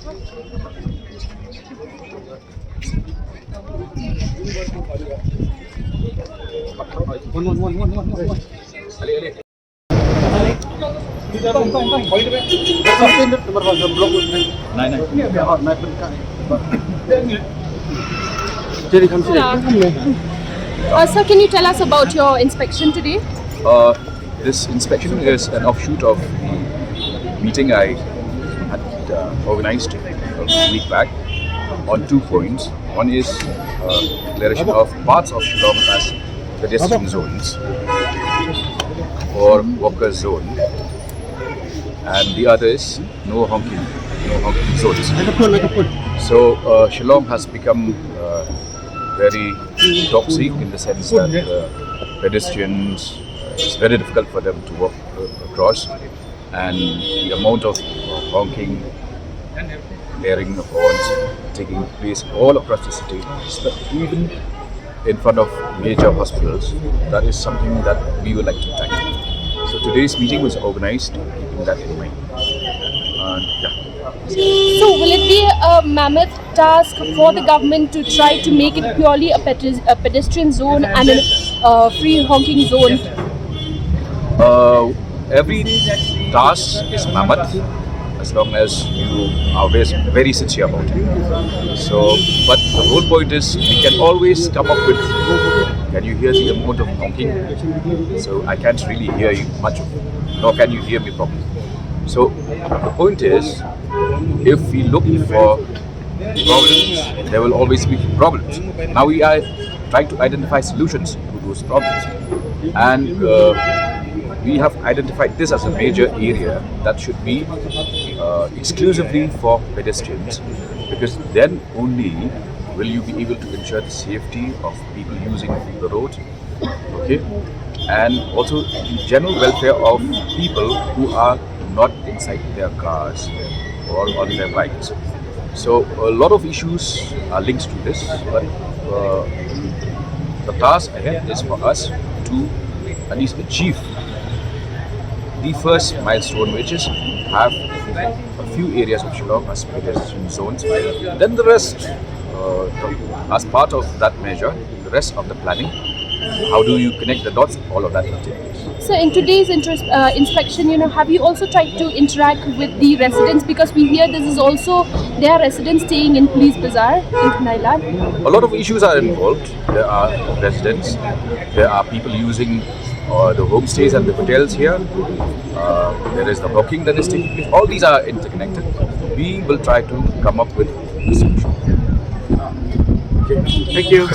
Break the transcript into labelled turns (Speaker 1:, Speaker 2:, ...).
Speaker 1: Sir, can you tell us about your inspection today?
Speaker 2: This inspection is an offshoot of the meeting I had organized a week back on 2 points. One is declaration of parts of Shillong as pedestrian zones or walker zone, and the other is no honking zones. So Shillong has become very toxic in the sense that pedestrians, it's very difficult for them to walk across, and the amount of honking, blaring of horns taking place all across the city, even in front of major hospitals, that is something that we would like to tackle. So today's meeting was organized keeping that in mind.
Speaker 1: So will it be a mammoth task for the government to try to make it purely a pedestrian zone and a free honking zone?
Speaker 2: Every task is mammoth as long as you are very sincere about it. So, but the whole point is we can always come up with, can you hear the amount of honking? So I can't really hear you much, nor can you hear me properly. So the point is, if we look for problems, there will always be problems. Now we are trying to identify solutions to those problems, and we have identified this as a major area that should be exclusively for pedestrians, because then only will you be able to ensure the safety of people using the road, okay, and also the general welfare of people who are not inside their cars or on their bikes. So a lot of issues are linked to this, but the task ahead is for us to at least achieve the first milestone, which is have a few areas of Shillong as pedestrian zones. Then the rest, as part of that measure, the rest of the planning, how do you connect the dots, all of that will take place.
Speaker 1: So in today's inspection, have you also tried to interact with the residents, because we hear this is also their residents staying in Police Bazaar in Khyndai Lad?
Speaker 2: A lot of issues are involved. There are residents, there are people using the homestays and the hotels here. There is the walking that is taking place. All these are interconnected. We will try to come up with a solution. Okay. Thank you.